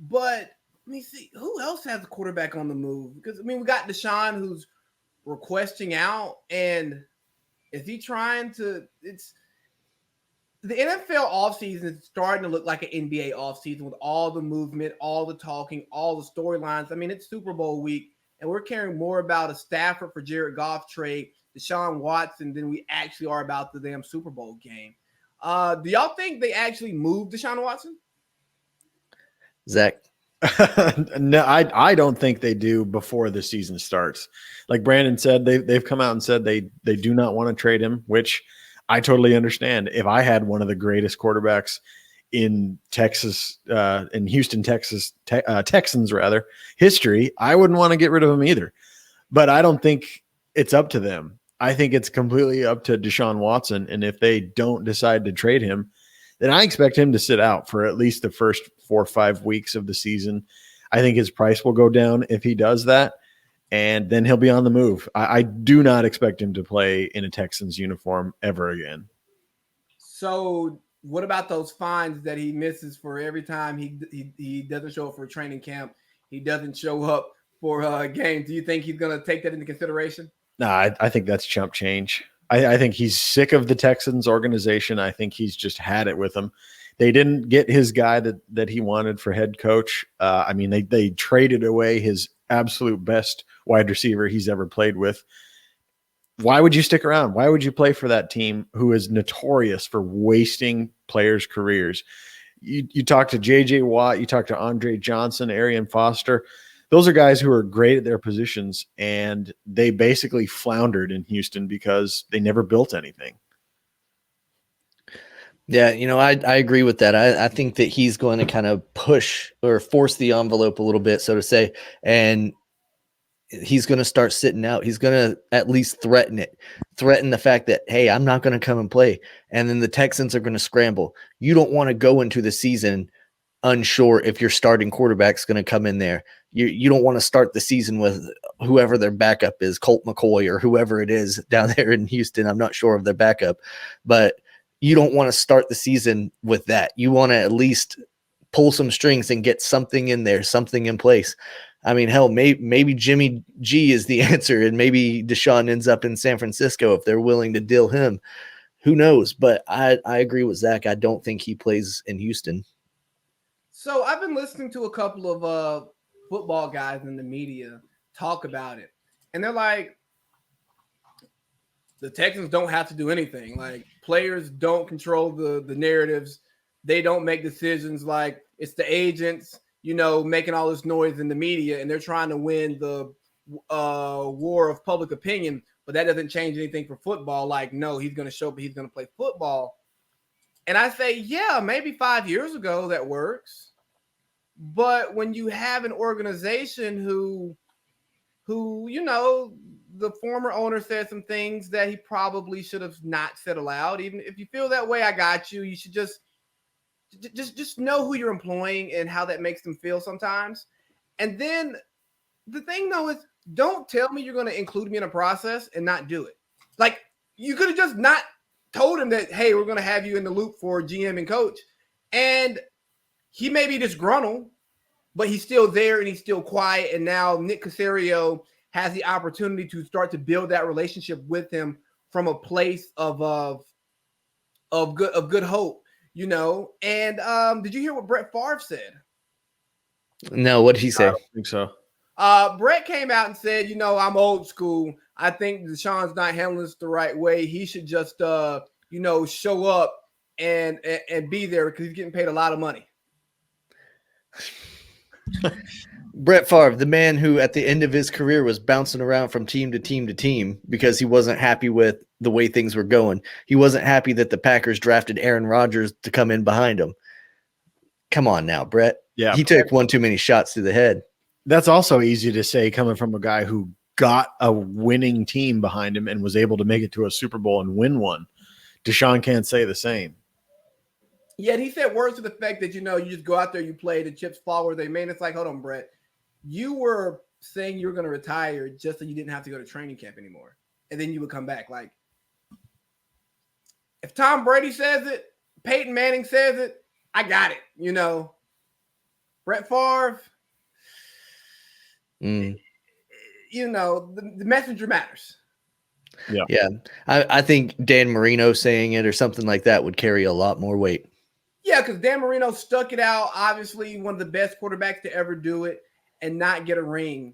But let me see who else has a quarterback on the move. Because I mean, we got Deshaun who's requesting out, and is he trying to? It's the NFL offseason is starting to look like an NBA offseason with all the movement, all the talking, all the storylines. I mean, it's Super Bowl week, and we're caring more about a Stafford for Jared Goff trade, Deshaun Watson, than we actually are about the damn Super Bowl game. Do y'all think they actually moved Deshaun Watson? Zach. No, I don't think they do before the season starts. Like Brandon said, they've come out and said they do not want to trade him, which I totally understand. If I had one of the greatest quarterbacks in Texas, in Houston, Texas, Texans rather history, I wouldn't want to get rid of him either. But I don't think it's up to them. I think it's completely up to Deshaun Watson, and if they don't decide to trade him, then I expect him to sit out for at least the first 4 or 5 weeks of the season. I think his price will go down if he does that, and then he'll be on the move. I do not expect him to play in a Texans uniform ever again. So, what about those fines that he misses for every time he doesn't show up for training camp? He doesn't show up for a game. Do you think he's going to take that into consideration? No, I think that's chump change. I think he's sick of the Texans organization. I think he's just had it with them. They didn't get his guy that he wanted for head coach. I mean, they traded away his absolute best wide receiver he's ever played with. Why would you stick around? Why would you play for that team who is notorious for wasting players' careers? You talk to J.J. Watt, you talk to Andre Johnson, Arian Foster. Those are guys who are great at their positions, and they basically floundered in Houston because they never built anything. Yeah, I agree with that. I think that he's going to kind of push or force the envelope a little bit, so to say, and he's going to start sitting out. He's going to at least threaten the fact that, hey, I'm not going to come and play. And then the Texans are going to scramble. You don't want to go into the season unsure if your starting quarterback's going to come in there. You don't want to start the season with whoever their backup is, Colt McCoy or whoever it is down there in Houston. I'm not sure of their backup, but you don't want to start the season with that. You want to at least pull some strings and get something in there, something in place. I mean, hell, maybe Jimmy G is the answer, and maybe Deshaun ends up in San Francisco if they're willing to deal him. Who knows? But I agree with Zach. I don't think he plays in Houston. So I've been listening to a couple of football guys in the media talk about it, and they're like, the Texans don't have to do anything. Like, players don't control the narratives. They don't make decisions. Like, it's the agents, making all this noise in the media, and they're trying to win the war of public opinion, but that doesn't change anything for football. Like, no, he's going to show up, he's going to play football. And I say, yeah, maybe 5 years ago that works. But when you have an organization who the former owner said some things that he probably should have not said aloud. Even if you feel that way, I got you. You should just know who you're employing and how that makes them feel sometimes. And then the thing though is, don't tell me you're going to include me in a process and not do it. Like, you could have just not told him that, hey, we're going to have you in the loop for GM and coach. And he may be disgruntled, but he's still there and he's still quiet. And now Nick Caserio has the opportunity to start to build that relationship with him from a place of good hope, And did you hear what Brett Favre said? No, what did he say? I don't think so. Brett came out and said, I'm old school. I think Deshaun's not handling this the right way. He should just, show up and be there because he's getting paid a lot of money. Brett Favre, the man who at the end of his career was bouncing around from team to team to team because he wasn't happy with the way things were going. He wasn't happy that the Packers drafted Aaron Rodgers to come in behind him. Come on now, Brett. Yeah, he took one too many shots to the head. That's also easy to say coming from a guy who got a winning team behind him and was able to make it to a Super Bowl and win one. Deshaun can't say the same. Yet he said words to the effect that, you just go out there, you play, the chips fall where they may. And it's like, hold on, Brett. You were saying you were going to retire just so you didn't have to go to training camp anymore. And then you would come back. Like, if Tom Brady says it, Peyton Manning says it, I got it, Brett Favre, Mm. you know, the messenger matters. Yeah. I think Dan Marino saying it or something like that would carry a lot more weight. Yeah, because Dan Marino stuck it out. Obviously, one of the best quarterbacks to ever do it and not get a ring.